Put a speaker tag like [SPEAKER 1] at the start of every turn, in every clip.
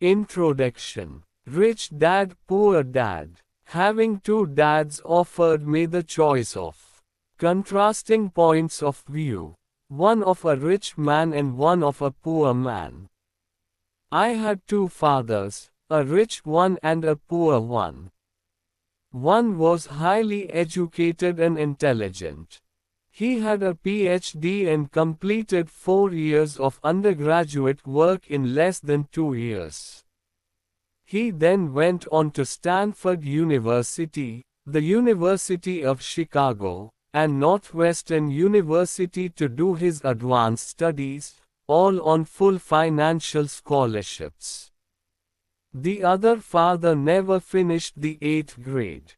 [SPEAKER 1] Introduction. Rich Dad, Poor Dad. Having two dads offered me the choice of contrasting points of view, one of a rich man and one of a poor man. I had two fathers, a rich one and a poor one. One was highly educated and intelligent. He had a PhD and completed 4 years of undergraduate work in less than 2 years. He then went on to Stanford University, the University of Chicago, and Northwestern University to do his advanced studies, all on full financial scholarships. The other father never finished the 8th grade.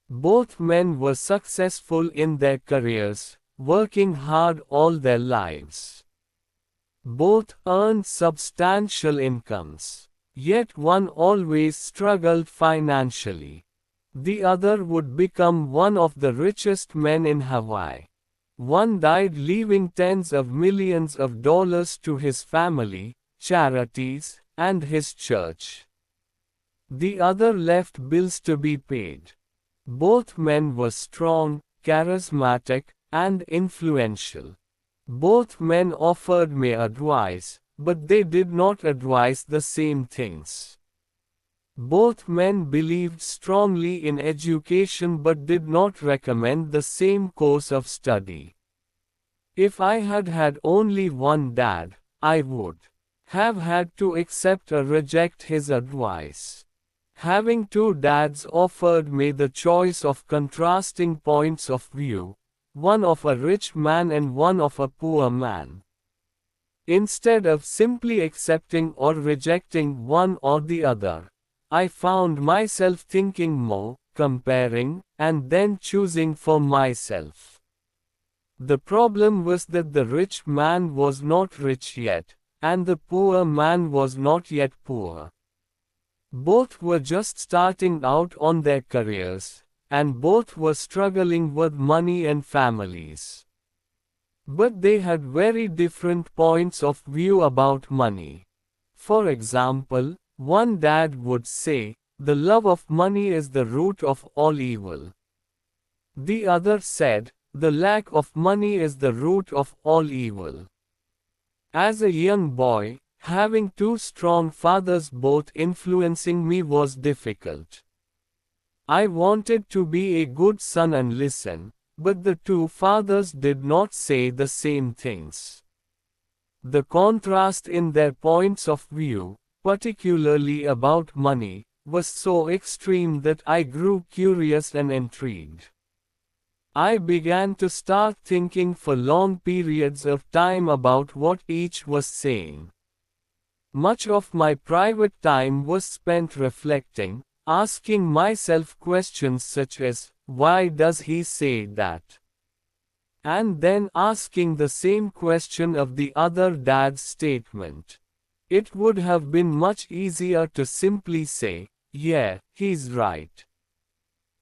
[SPEAKER 1] Both men were successful in their careers, working hard all their lives. Both earned substantial incomes. Yet one always struggled financially. The other would become one of the richest men in Hawaii. One died leaving tens of millions of dollars to his family, charities, and his church. The other left bills to be paid. Both men were strong, charismatic, and influential. Both men offered me advice, but they did not advise the same things. Both men believed strongly in education but did not recommend the same course of study. If I had had only one dad, I would have had to accept or reject his advice. Having two dads offered me the choice of contrasting points of view, one of a rich man and one of a poor man. Instead of simply accepting or rejecting one or the other, I found myself thinking more, comparing, and then choosing for myself. The problem was that the rich man was not rich yet, and the poor man was not yet poor. Both were just starting out on their careers, and both were struggling with money and families. But they had very different points of view about money. For example, one dad would say, "The love of money is the root of all evil." The other said, "The lack of money is the root of all evil." As a young boy, having two strong fathers both influencing me was difficult. I wanted to be a good son and listen, but the two fathers did not say the same things. The contrast in their points of view, particularly about money, was so extreme that I grew curious and intrigued. I began to start thinking for long periods of time about what each was saying. Much of my private time was spent reflecting, asking myself questions such as, "Why does he say that?" And then asking the same question of the other dad's statement. It would have been much easier to simply say, "Yeah, he's right.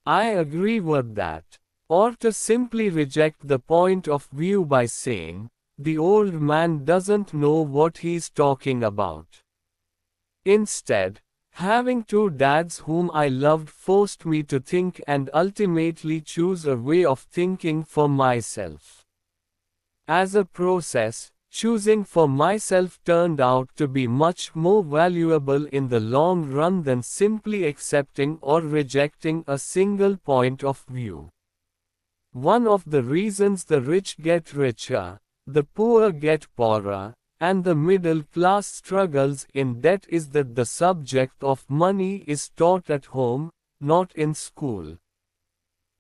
[SPEAKER 1] I agree with that." Or to simply reject the point of view by saying, "The old man doesn't know what he's talking about." Instead, having two dads whom I loved forced me to think and ultimately choose a way of thinking for myself. As a process, choosing for myself turned out to be much more valuable in the long run than simply accepting or rejecting a single point of view. One of the reasons the rich get richer, the poor get poorer, and the middle class struggles in debt is that the subject of money is taught at home, not in school.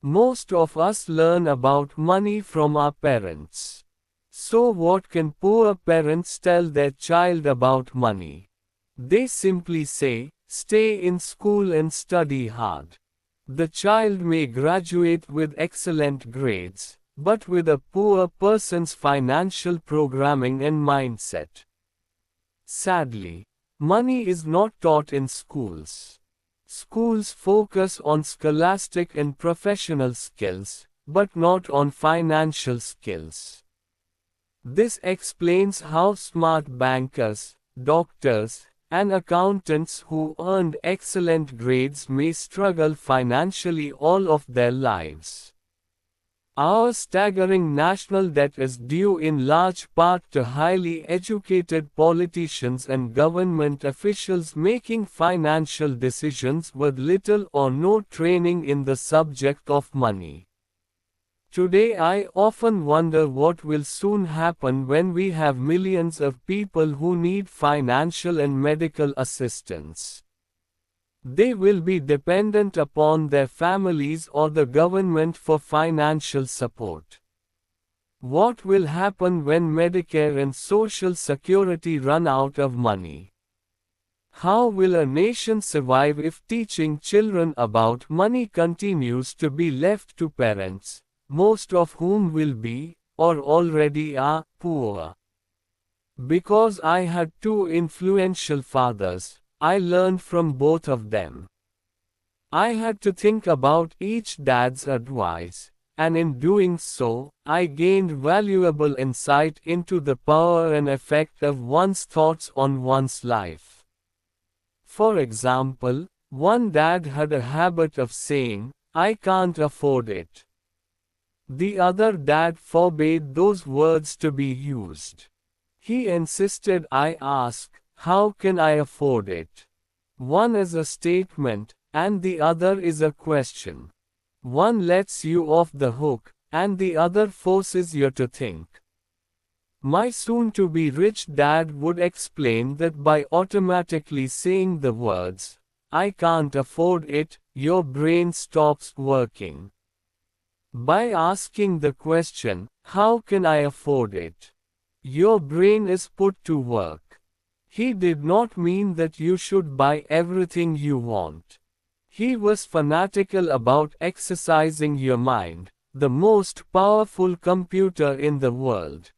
[SPEAKER 1] Most of us learn about money from our parents. So what can poor parents tell their child about money? They simply say, "Stay in school and study hard." The child may graduate with excellent grades, but with a poor person's financial programming and mindset. Sadly, money is not taught in schools. Schools focus on scholastic and professional skills, but not on financial skills. This explains how smart bankers, doctors, and accountants who earned excellent grades may struggle financially all of their lives. Our staggering national debt is due in large part to highly educated politicians and government officials making financial decisions with little or no training in the subject of money. Today I often wonder what will soon happen when we have millions of people who need financial and medical assistance. They will be dependent upon their families or the government for financial support. What will happen when Medicare and Social Security run out of money? How will a nation survive if teaching children about money continues to be left to parents, most of whom will be, or already are, poor? Because I had two influential fathers, I learned from both of them. I had to think about each dad's advice, and in doing so, I gained valuable insight into the power and effect of one's thoughts on one's life. For example, one dad had a habit of saying, "I can't afford it." The other dad forbade those words to be used. He insisted I ask, "How can I afford it?" One is a statement, and the other is a question. One lets you off the hook, and the other forces you to think. My soon-to-be rich dad would explain that by automatically saying the words, "I can't afford it," your brain stops working. By asking the question, "How can I afford it?" your brain is put to work. He did not mean that you should buy everything you want. He was fanatical about exercising your mind, the most powerful computer in the world.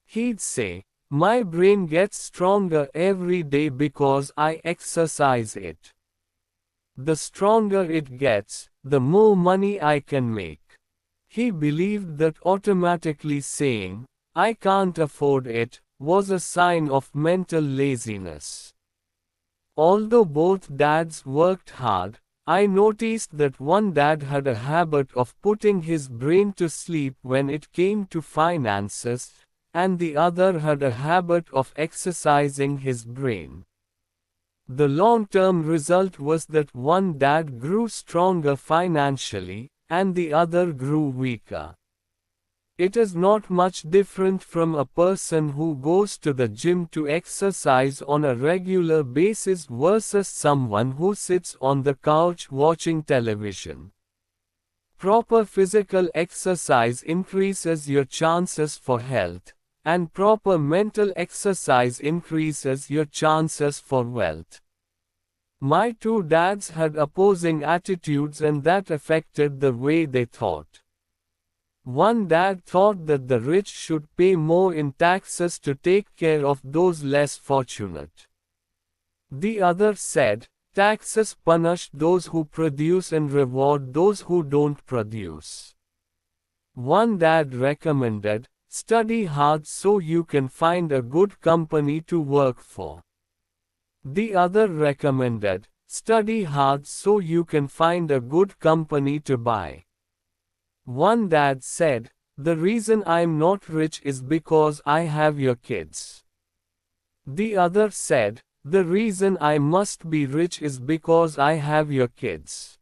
[SPEAKER 1] He'd say, "My brain gets stronger every day because I exercise it. The stronger it gets, the more money I can make." He believed that automatically saying, "I can't afford it," was a sign of mental laziness. Although both dads worked hard, I noticed that one dad had a habit of putting his brain to sleep when it came to finances, and the other had a habit of exercising his brain. The long-term result was that one dad grew stronger financially, and the other grew weaker. It is not much different from a person who goes to the gym to exercise on a regular basis versus someone who sits on the couch watching television. Proper physical exercise increases your chances for health, and proper mental exercise increases your chances for wealth. My two dads had opposing attitudes, and that affected the way they thought. One dad thought that the rich should pay more in taxes to take care of those less fortunate. The other said, "Taxes punish those who produce and reward those who don't produce." One dad recommended, "Study hard so you can find a good company to work for." The other recommended, "Study hard so you can find a good company to buy." One dad said, "The reason I'm not rich is because I have your kids." The other said, "The reason I must be rich is because I have your kids."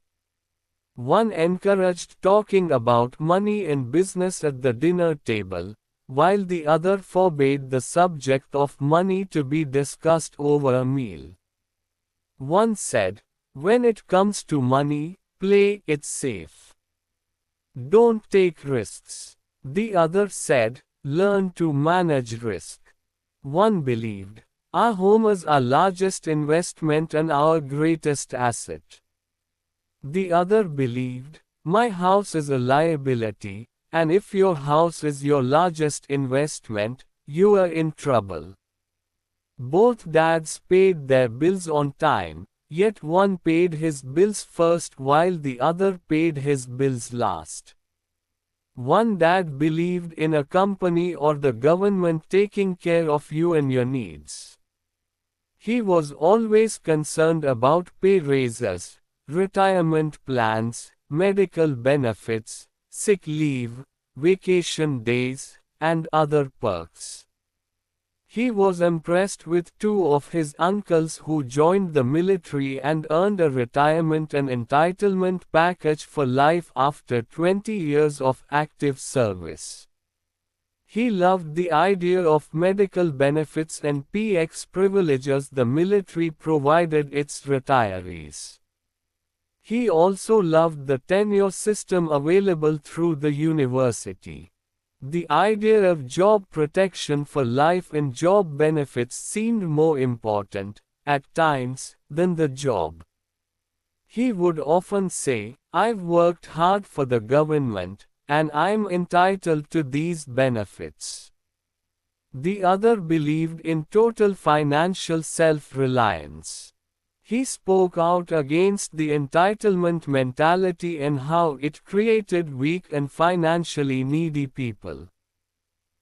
[SPEAKER 1] One encouraged talking about money and business at the dinner table, while the other forbade the subject of money to be discussed over a meal. One said, "When it comes to money, play it safe. Don't take risks." The other said, "Learn to manage risk." One believed, "Our home is our largest investment and our greatest asset." The other believed, "My house is a liability, and if your house is your largest investment, you are in trouble." Both dads paid their bills on time, yet one paid his bills first while the other paid his bills last. One dad believed in a company or the government taking care of you and your needs. He was always concerned about pay raises, retirement plans, medical benefits, sick leave, vacation days, and other perks. He was impressed with two of his uncles who joined the military and earned a retirement and entitlement package for life after 20 years of active service. He loved the idea of medical benefits and PX privileges the military provided its retirees. He also loved the tenure system available through the university. The idea of job protection for life and job benefits seemed more important, at times, than the job. He would often say, "I've worked hard for the government, and I'm entitled to these benefits." The other believed in total financial self-reliance. He spoke out against the entitlement mentality and how it created weak and financially needy people.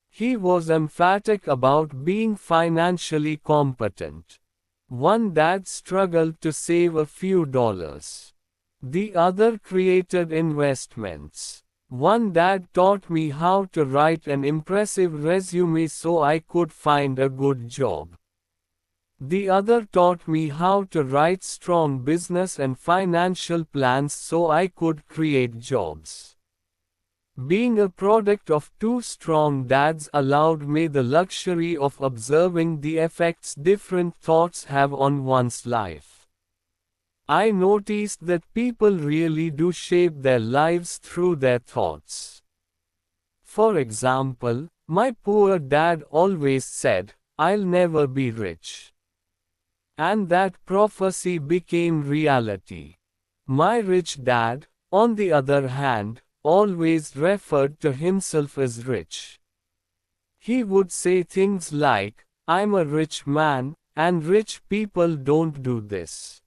[SPEAKER 1] He was emphatic about being financially competent. One dad struggled to save a few dollars. The other created investments. One dad taught me how to write an impressive resume so I could find a good job. The other taught me how to write strong business and financial plans so I could create jobs. Being a product of two strong dads allowed me the luxury of observing the effects different thoughts have on one's life. I noticed that people really do shape their lives through their thoughts. For example, my poor dad always said, "I'll never be rich." And that prophecy became reality. My rich dad, on the other hand, always referred to himself as rich. He would say things like, "I'm a rich man, and rich people don't do this."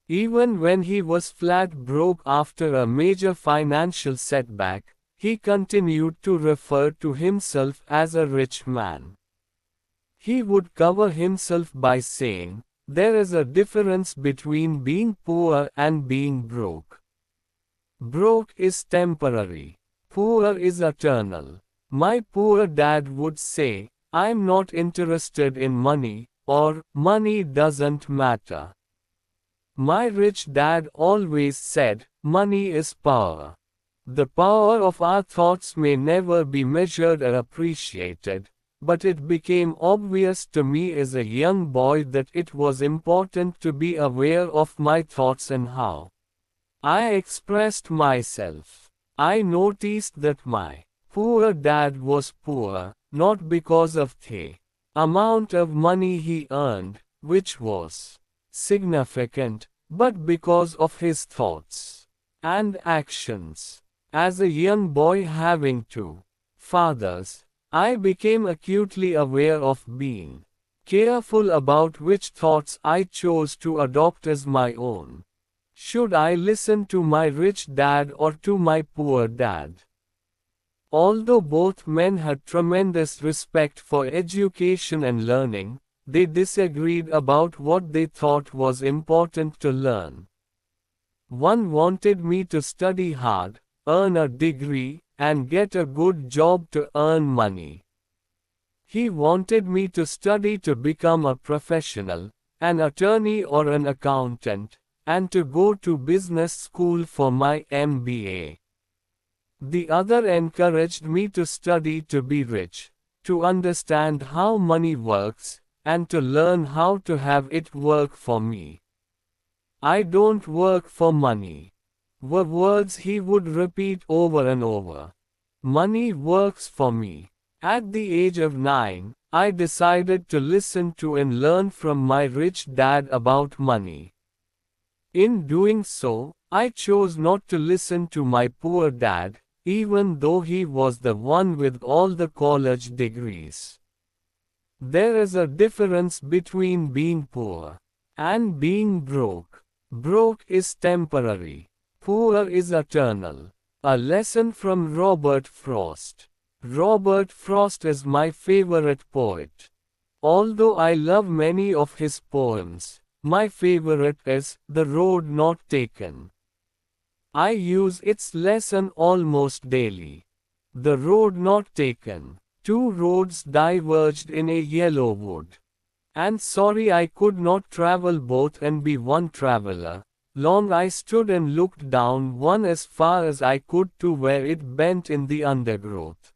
[SPEAKER 1] Even when he was flat broke after a major financial setback, he continued to refer to himself as a rich man. He would cover himself by saying, "There is a difference between being poor and being broke. Broke is temporary. Poor is eternal." My poor dad would say, "I'm not interested in money," or "money doesn't matter." My rich dad always said, "Money is power." The power of our thoughts may never be measured or appreciated. But it became obvious to me as a young boy that it was important to be aware of my thoughts and how I expressed myself. I noticed that my poor dad was poor, not because of the amount of money he earned, which was significant, but because of his thoughts and actions. As a young boy having two fathers, I became acutely aware of being careful about which thoughts I chose to adopt as my own. Should I listen to my rich dad or to my poor dad? Although both men had tremendous respect for education and learning, they disagreed about what they thought was important to learn. One wanted me to study hard, earn a degree, and get a good job to earn money. He wanted me to study to become a professional, an attorney or an accountant, and to go to business school for my MBA. The other encouraged me to study to be rich, to understand how money works, and to learn how to have it work for me. "I don't work for money," were words he would repeat over and over. "Money works for me." At the age of 9, I decided to listen to and learn from my rich dad about money. In doing so, I chose not to listen to my poor dad, even though he was the one with all the college degrees. There is a difference between being poor and being broke. Broke is temporary. Poor is eternal. A lesson from Robert Frost. Robert Frost is my favorite poet. Although I love many of his poems, my favorite is The Road Not Taken. I use its lesson almost daily. The road not taken. Two roads diverged in a yellow wood. And sorry I could not travel both and be one traveler. Long I stood and looked down one as far as I could to where it bent in the undergrowth.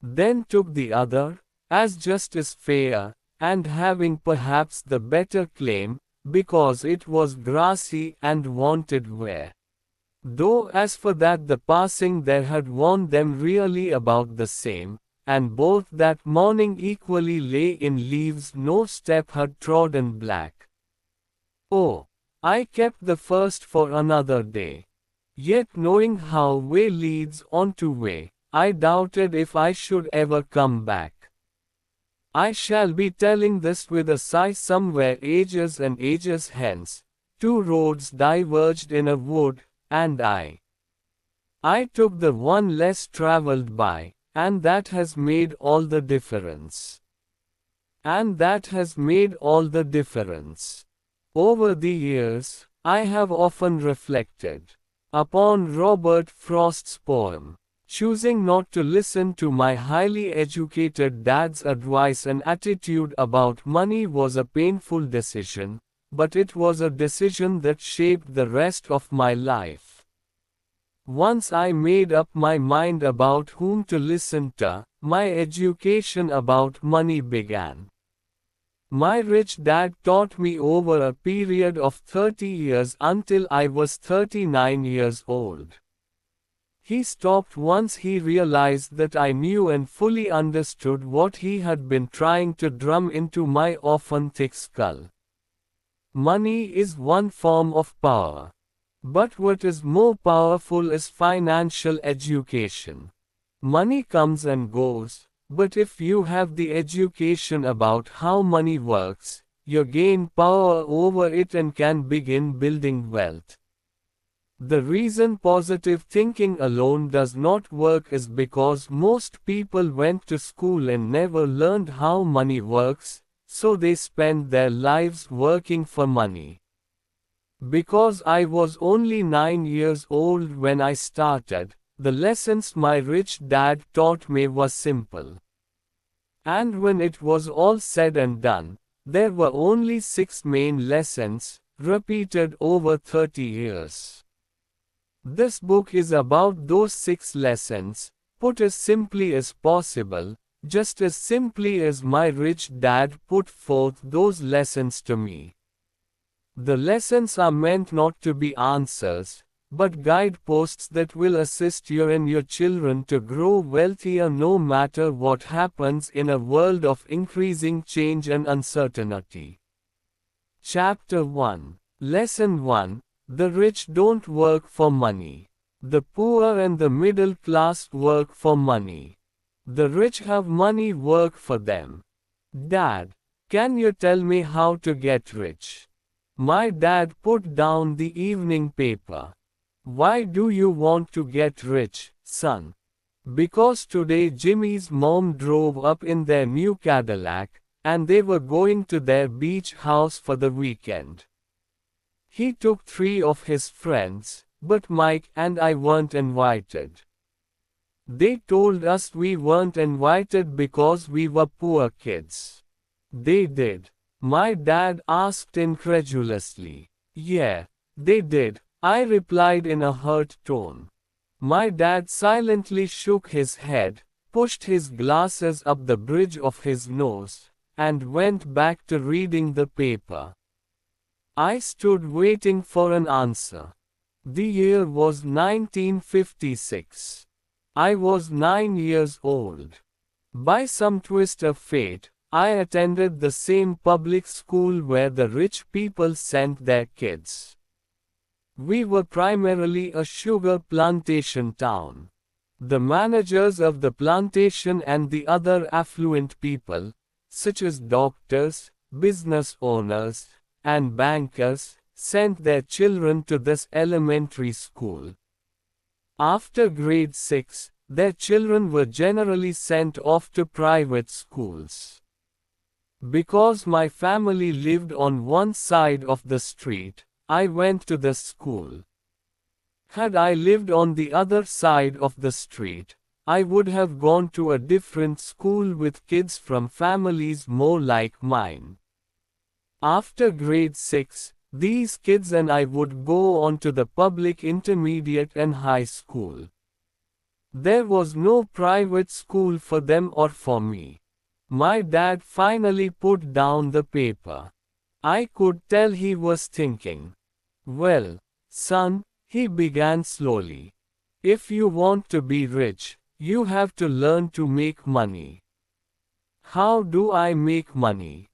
[SPEAKER 1] Then took the other, as just as fair, and having perhaps the better claim, because it was grassy and wanted wear. Though as for that the passing there had warned them really about the same, and both that morning equally lay in leaves no step had trodden black. Oh, I kept the first for another day. Yet knowing how way leads on to way, I doubted if I should ever come back. I shall be telling this with a sigh somewhere ages and ages hence. Two roads diverged in a wood, and I took the one less traveled by, and that has made all the difference. And that has made all the difference. Over the years, I have often reflected upon Robert Frost's poem. Choosing not to listen to my highly educated dad's advice and attitude about money was a painful decision, but it was a decision that shaped the rest of my life. Once I made up my mind about whom to listen to, my education about money began. My rich dad taught me over a period of 30 years until I was 39 years old. He stopped once he realized that I knew and fully understood what he had been trying to drum into my often thick skull. Money is one form of power. But what is more powerful is financial education. Money comes and goes, but if you have the education about how money works, you gain power over it and can begin building wealth. The reason positive thinking alone does not work is because most people went to school and never learned how money works, so they spend their lives working for money. Because I was only 9 years old when I started, the lessons my rich dad taught me were simple. And when it was all said and done, there were only 6 main lessons, repeated over 30 years. This book is about those 6 lessons, put as simply as possible, just as simply as my rich dad put forth those lessons to me. The lessons are meant not to be answers, but guideposts that will assist you and your children to grow wealthier no matter what happens in a world of increasing change and uncertainty. Chapter 1. Lesson 1. The rich don't work for money. The poor and the middle class work for money. The rich have money work for them. Dad, can you tell me how to get rich? My dad put down the evening paper. Why do you want to get rich, son? Because today Jimmy's mom drove up in their new Cadillac, and they were going to their beach house for the weekend. He took 3 of his friends, but Mike and I weren't invited. They told us we weren't invited because we were poor kids. They did. My dad asked incredulously. Yeah, they did, I replied in a hurt tone. My dad silently shook his head, pushed his glasses up the bridge of his nose, and went back to reading the paper. I stood waiting for an answer. The year was 1956. I was 9 years old. By some twist of fate, I attended the same public school where the rich people sent their kids. We were primarily a sugar plantation town. The managers of the plantation and the other affluent people, such as doctors, business owners, and bankers, sent their children to this elementary school. After grade 6, their children were generally sent off to private schools. Because my family lived on one side of the street, I went to the school. Had I lived on the other side of the street, I would have gone to a different school with kids from families more like mine. After grade 6, these kids and I would go on to the public intermediate and high school. There was no private school for them or for me. My dad finally put down the paper. I could tell he was thinking. Well, son, he began slowly. If you want to be rich, you have to learn to make money. How do I make money?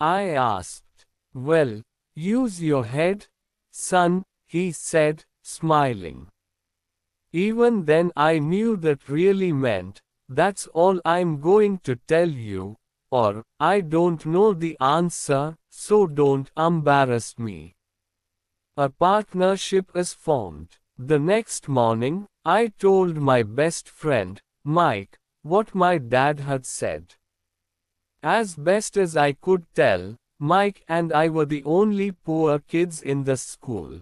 [SPEAKER 1] I asked. Well, use your head, son, he said, smiling. Even then I knew that really meant, that's all I'm going to tell you, or, I don't know the answer, so don't embarrass me. A partnership is formed. The next morning, I told my best friend, Mike, what my dad had said. As best as I could tell, Mike and I were the only poor kids in the school.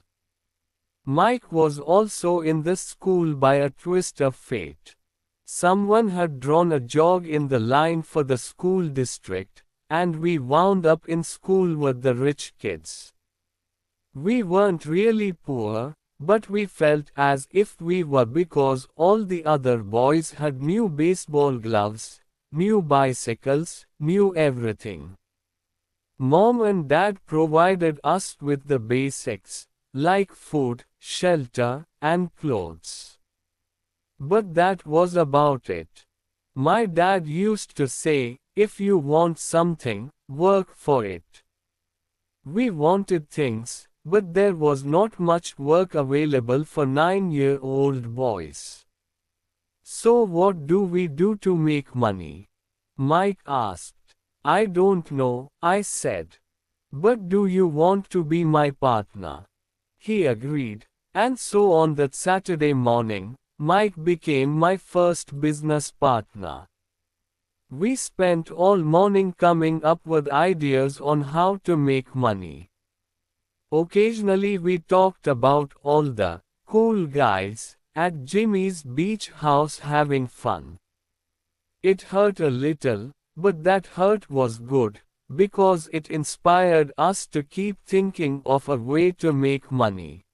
[SPEAKER 1] Mike was also in the school by a twist of fate. Someone had drawn a jog in the line for the school district, and we wound up in school with the rich kids. We weren't really poor, but we felt as if we were because all the other boys had new baseball gloves, new bicycles, new everything. Mom and Dad provided us with the basics, like food, shelter, and clothes. But that was about it. My dad used to say, if you want something, work for it. We wanted things, but there was not much work available for 9-year-old boys. So what do we do to make money? Mike asked. I don't know, I said. But do you want to be my partner? He agreed, and so on that Saturday morning, Mike became my first business partner. We spent all morning coming up with ideas on how to make money. Occasionally we talked about all the cool guys at Jimmy's beach house having fun. It hurt a little, but that hurt was good, because it inspired us to keep thinking of a way to make money.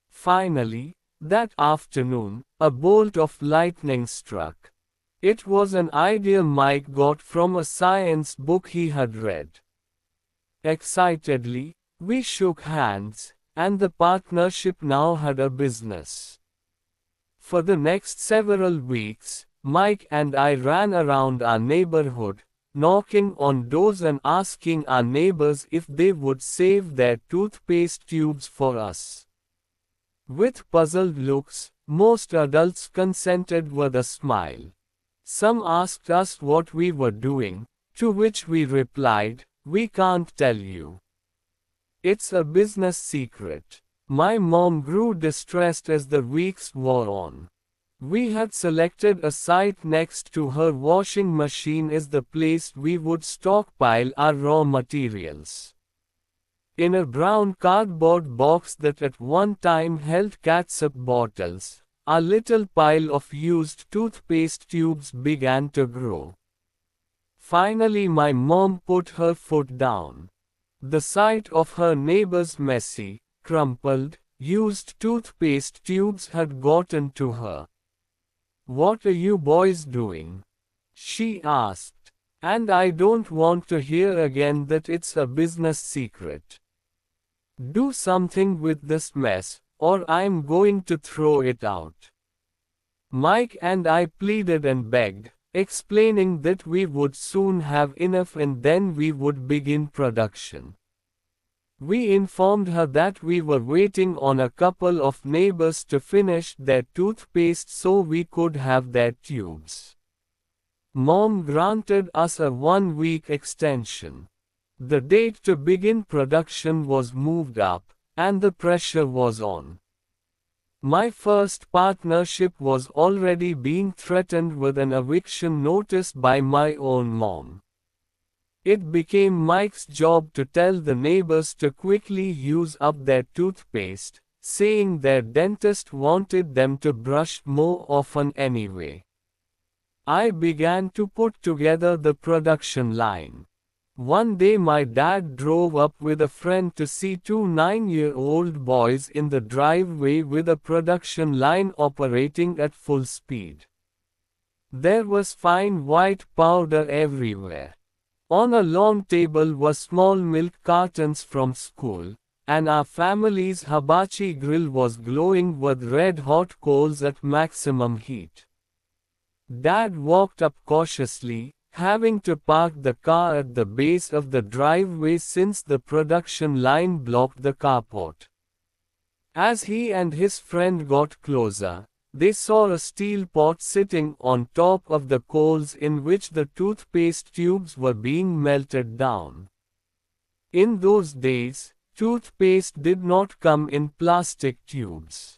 [SPEAKER 1] Finally, that afternoon, a bolt of lightning struck. It was an idea Mike got from a science book he had read. Excitedly, we shook hands, and the partnership now had a business. For the next several weeks, Mike and I ran around our neighborhood, knocking on doors and asking our neighbors if they would save their toothpaste tubes for us. With puzzled looks, most adults consented with a smile. Some asked us what we were doing, to which we replied, we can't tell you. It's a business secret. My mom grew distressed as the weeks wore on. We had selected a site next to her washing machine as the place we would stockpile our raw materials. In a brown cardboard box that at one time held catsup bottles, a little pile of used toothpaste tubes began to grow. Finally my mom put her foot down. The sight of her neighbor's messy, crumpled, used toothpaste tubes had gotten to her. What are you boys doing? She asked. And I don't want to hear again that it's a business secret. Do something with this mess, or I'm going to throw it out. Mike and I pleaded and begged, explaining that we would soon have enough and then we would begin production. We informed her that we were waiting on a couple of neighbors to finish their toothpaste so we could have their tubes. Mom granted us a 1-week extension. The date to begin production was moved up, and the pressure was on. My first partnership was already being threatened with an eviction notice by my own mom. It became Mike's job to tell the neighbors to quickly use up their toothpaste, saying their dentist wanted them to brush more often anyway. I began to put together the production line. One day my dad drove up with a friend to see two 9-year-old boys in the driveway with a production line operating at full speed. There was fine white powder everywhere. On a long table were small milk cartons from school, and our family's hibachi grill was glowing with red-hot coals at maximum heat. Dad walked up cautiously, having to park the car at the base of the driveway since the production line blocked the carport. As he and his friend got closer, they saw a steel pot sitting on top of the coals in which the toothpaste tubes were being melted down. In those days, toothpaste did not come in plastic tubes.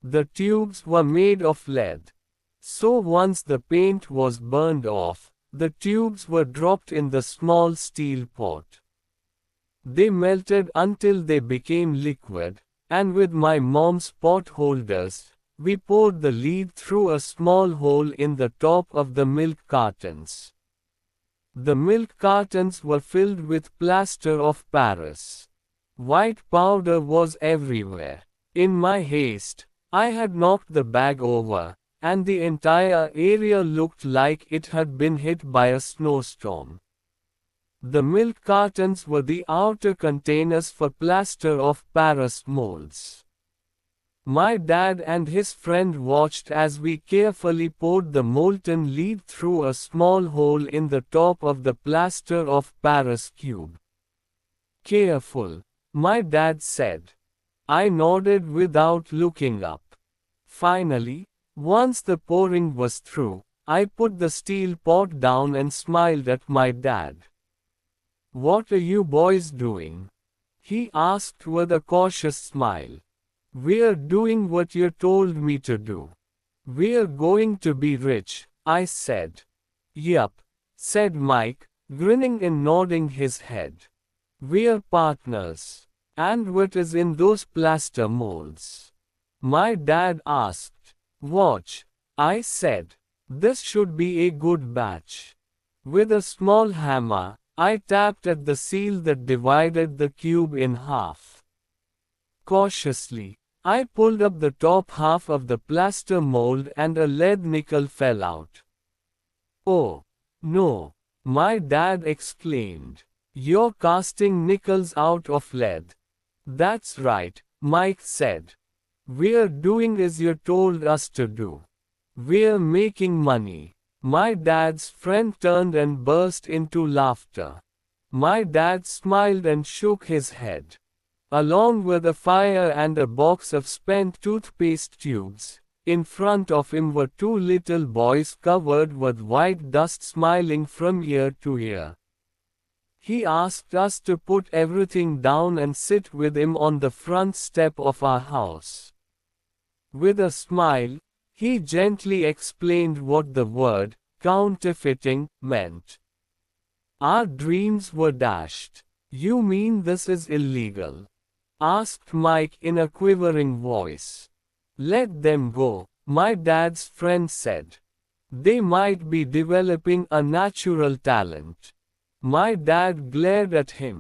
[SPEAKER 1] The tubes were made of lead. So once the paint was burned off, the tubes were dropped in the small steel pot. They melted until they became liquid, and with my mom's pot holders, we poured the lead through a small hole in the top of the milk cartons. The milk cartons were filled with plaster of Paris. White powder was everywhere. In my haste, I had knocked the bag over, and the entire area looked like it had been hit by a snowstorm. The milk cartons were the outer containers for plaster of Paris molds. My dad and his friend watched as we carefully poured the molten lead through a small hole in the top of the plaster of Paris cube. "Careful," my dad said. I nodded without looking up. Finally, once the pouring was through, I put the steel pot down and smiled at my dad. "What are you boys doing?" he asked with a cautious smile. "We're doing what you told me to do. We're going to be rich," I said. "Yup," said Mike, grinning and nodding his head. "We're partners. And what is in those plaster molds?" my dad asked. "Watch," I said. "This should be a good batch." With a small hammer, I tapped at the seal that divided the cube in half. Cautiously, I pulled up the top half of the plaster mold and a lead nickel fell out. "Oh, no," my dad exclaimed. "You're casting nickels out of lead." "That's right," Mike said. "We're doing as you told us to do. We're making money." My dad's friend turned and burst into laughter. My dad smiled and shook his head. Along with a fire and a box of spent toothpaste tubes, in front of him were two little boys covered with white dust smiling from ear to ear. He asked us to put everything down and sit with him on the front step of our house. With a smile, he gently explained what the word, counterfeiting, meant. Our dreams were dashed. "You mean this is illegal?" asked Mike in a quivering voice. "Let them go," my dad's friend said. "They might be developing a natural talent." My dad glared at him.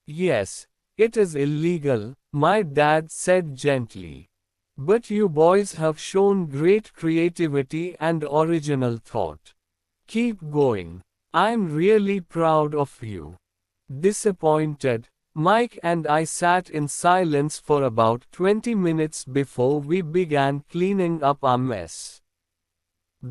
[SPEAKER 1] "Yes, it is illegal," my dad said gently. "But you boys have shown great creativity and original thought. Keep going. I'm really proud of you." Disappointed, Mike and I sat in silence for about 20 minutes before we began cleaning up our mess.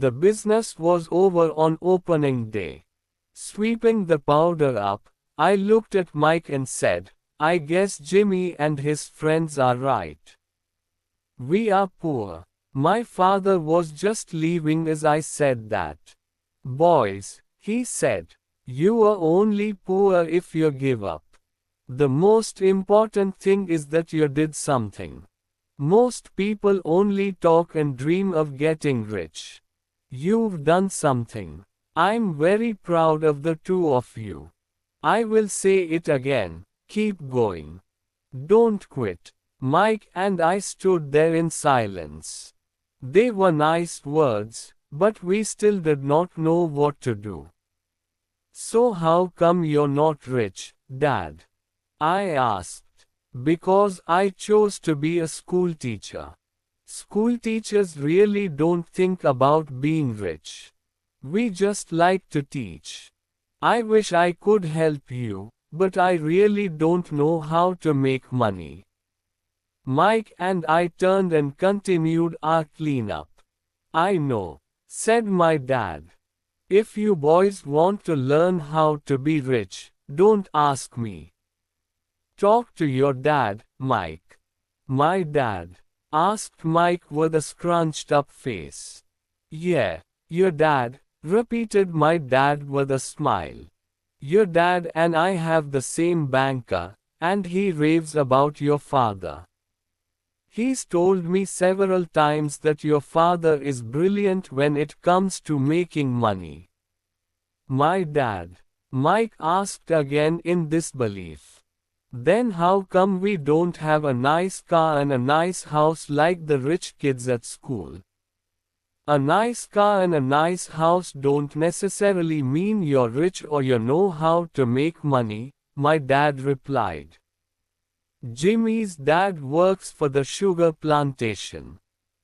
[SPEAKER 1] The business was over on opening day. Sweeping the powder up, I looked at Mike and said, "I guess Jimmy and his friends are right. We are poor." My father was just leaving as I said that. "Boys," he said, "you are only poor if you give up. The most important thing is that you did something. Most people only talk and dream of getting rich. You've done something. I'm very proud of the two of you." I will say it again, keep going. Don't quit. Mike and I stood there in silence. They were nice words, but we still did not know what to do. So how come you're not rich, Dad? I asked. Because I chose to be a school teacher. School teachers really don't think about being rich. We just like to teach. I wish I could help you, but I really don't know how to make money. Mike and I turned and continued our cleanup. I know, said my dad. If you boys want to learn how to be rich, don't ask me. Talk to your dad, Mike. My dad asked Mike with a scrunched up face. Yeah, your dad, repeated my dad with a smile. Your dad and I have the same banker, and he raves about your father. He's told me several times that your father is brilliant when it comes to making money. My dad, Mike asked again in disbelief. Then how come we don't have a nice car and a nice house like the rich kids at school? A nice car and a nice house don't necessarily mean you're rich or you know how to make money, my dad replied. Jimmy's dad works for the sugar plantation.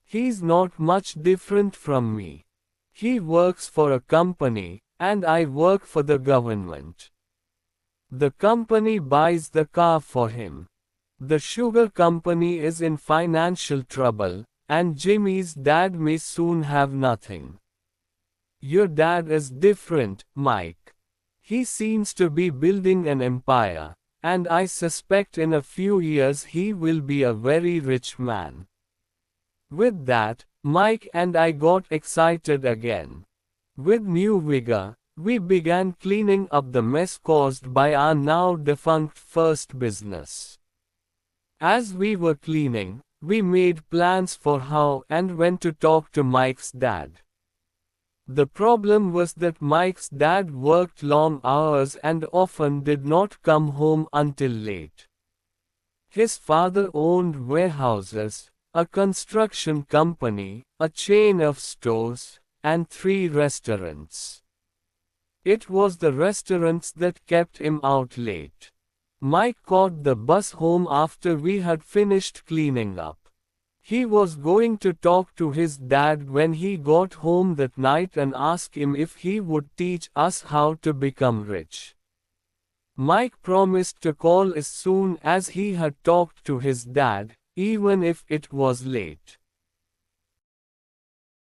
[SPEAKER 1] He's not much different from me. He works for a company, and I work for the government. The company buys the car for him. The sugar company is in financial trouble, and Jimmy's dad may soon have nothing. Your dad is different, Mike. He seems to be building an empire, and I suspect in a few years he will be a very rich man. With that, Mike and I got excited again. With new vigor, we began cleaning up the mess caused by our now defunct first business. As we were cleaning, we made plans for how and when to talk to Mike's dad. The problem was that Mike's dad worked long hours and often did not come home until late. His father owned warehouses, a construction company, a chain of stores, and 3 restaurants. It was the restaurants that kept him out late. Mike caught the bus home after we had finished cleaning up. He was going to talk to his dad when he got home that night and ask him if he would teach us how to become rich. Mike promised to call as soon as he had talked to his dad, even if it was late.